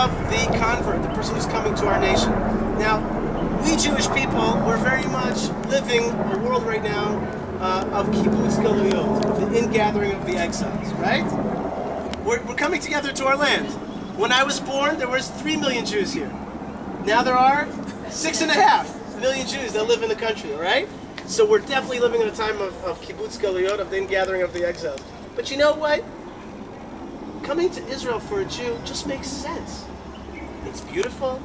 of the convert, the person who's coming to our nation. Now, we Jewish people, we're very much living a world right now of kibbutz galuyot, of the ingathering of the exiles, right? We're coming together to our land. When I was born, there was 3 million Jews here. Now there are 6.5 million Jews that live in the country, all right? So we're definitely living in a time of kibbutz galuyot, of the ingathering of the exiles. But you know what? Coming to Israel for a Jew just makes sense. It's beautiful,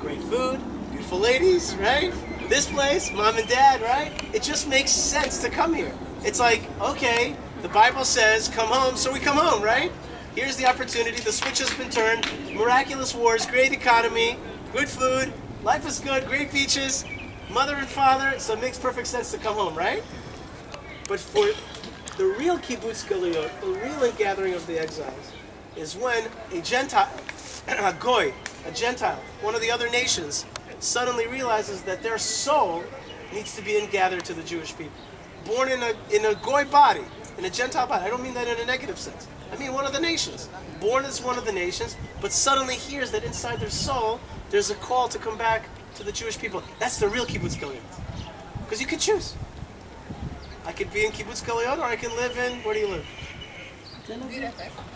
great food, beautiful ladies, right? This place, mom and dad, right? It just makes sense to come here. It's like, okay, the Bible says come home, so we come home, right? Here's the opportunity, the switch has been turned, miraculous wars, great economy, good food, life is good, great beaches, mother and father, so it makes perfect sense to come home, right? But for the real kibbutz galuyot, the real ingathering of the exiles, is when a Gentile, a goy, a Gentile, one of the other nations, suddenly realizes that their soul needs to be ingathered to the Jewish people. Born in a goy body, in a Gentile body. I don't mean that in a negative sense. I mean one of the nations. Born as one of the nations, but suddenly hears that inside their soul, there's a call to come back to the Jewish people. That's the real kibbutz galuyot. Because you could choose. I could be in kibbutz galuyot, or I can live in, where do you live?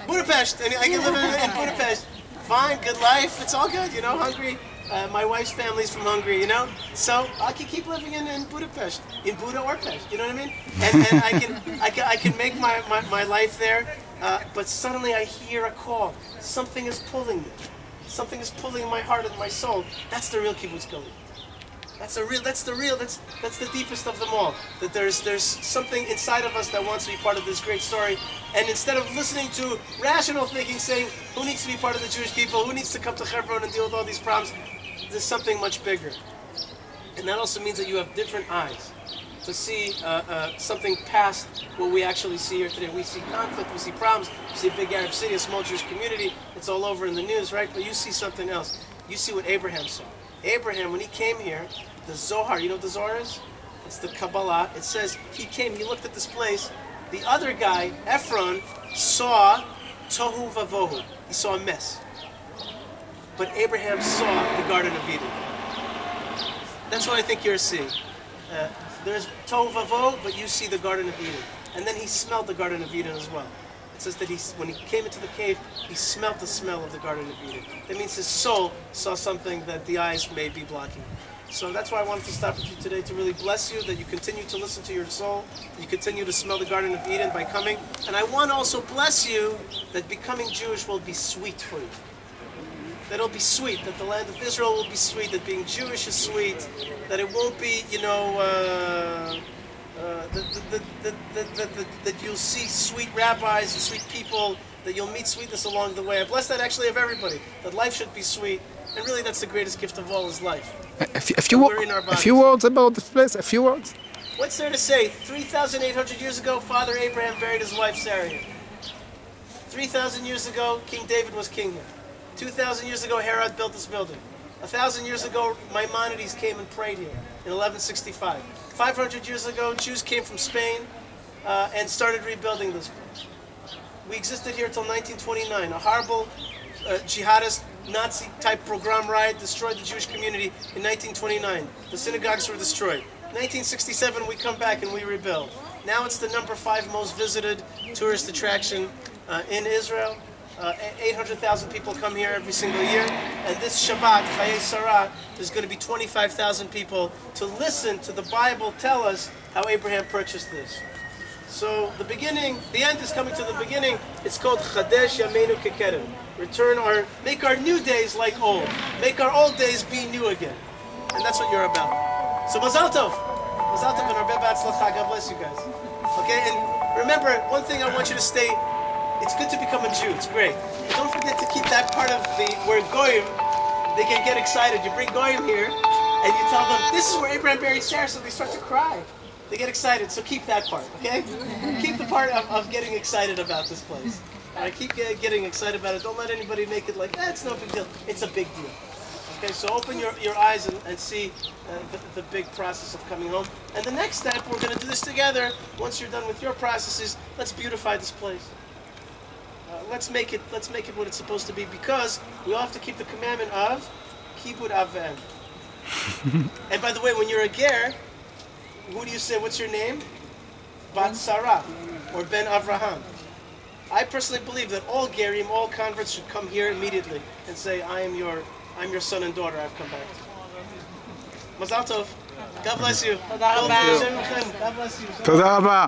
Budapest. I can live in Budapest. Fine, good life. It's all good, you know, Hungary. My wife's family's from Hungary, you know. So I can keep living in Budapest, in Buda or Pest. You know what I mean? And I can make my life there. But suddenly I hear a call. Something is pulling me. Something is pulling my heart and my soul. That's the real kibbutz galuyot. That's the deepest of them all. That there's something inside of us that wants to be part of this great story. And instead of listening to rational thinking, saying, who needs to be part of the Jewish people, who needs to come to Hebron and deal with all these problems, there's something much bigger. And that also means that you have different eyes to see something past what we actually see here today. We see conflict, we see problems, we see a big Arab city, a small Jewish community, it's all over in the news, right? But you see something else. You see what Abraham saw. Abraham, when he came here, the Zohar, you know what the Zohar is? It's the Kabbalah. It says he came, he looked at this place. The other guy, Ephron, saw Tohu Vavohu. He saw a mess. But Abraham saw the Garden of Eden. That's what I think you're seeing. There's Tohu Vavohu, but you see the Garden of Eden. And then he smelled the Garden of Eden as well. It says that when he came into the cave, he smelled the smell of the Garden of Eden. That means his soul saw something that the eyes may be blocking. So that's why I wanted to stop with you today, to really bless you, that you continue to listen to your soul, that you continue to smell the Garden of Eden by coming. And I want to also bless you that becoming Jewish will be sweet for you. That it'll be sweet, that the land of Israel will be sweet, that being Jewish is sweet, that it won't be, you know, that you'll see sweet rabbis and sweet people, that you'll meet sweetness along the way. I bless that actually of everybody, that life should be sweet, and really that's the greatest gift of all is life. A few words about this place, a few words. What's there to say? 3,800 years ago, Father Abraham buried his wife Sarah here. 3,000 years ago, King David was king here. 2,000 years ago, Herod built this building. 1,000 years ago, Maimonides came and prayed here in 1165. 500 years ago, Jews came from Spain and started rebuilding this place. We existed here until 1929. A horrible jihadist, Nazi-type pogrom riot destroyed the Jewish community in 1929. The synagogues were destroyed. 1967, we come back and we rebuild. Now it's the #5 most visited tourist attraction in Israel. 800,000 people come here every single year. And this Shabbat, Chayei Sarah, there's going to be 25,000 people to listen to the Bible tell us how Abraham purchased this. So the beginning, the end is coming to the beginning. It's called Chadesh Yameinu Kekedem. Make our new days like old. Make our old days be new again. And that's what you're about. So Mazal Tov. Mazal Tov and Arbeh B'Atzlacha. God bless you guys. Okay, and remember, one thing I want you to stay, it's good to become a Jew, it's great. But don't forget to keep that part of where Goyim, they can get excited. You bring Goyim here, and you tell them, this is where Abraham buried Sarah, so they start to cry. They get excited, so keep that part, okay? Keep the part of getting excited about this place. Keep getting excited about it. Don't let anybody make it like, it's no big deal. It's a big deal. Okay, so open your eyes and see the big process of coming home. And the next step, we're going to do this together. Once you're done with your processes, let's beautify this place. let's make it what it's supposed to be, because we all have to keep the commandment of kibud avem. And by the way, when you're a ger, who do you say? What's your name? Bat Sarah or Ben Avraham. I personally believe that all gerim, all converts should come here immediately and say, I'm your son and daughter. I've come back. Mazal tov. God bless you. תודה רבה. God bless you. תודה רבה.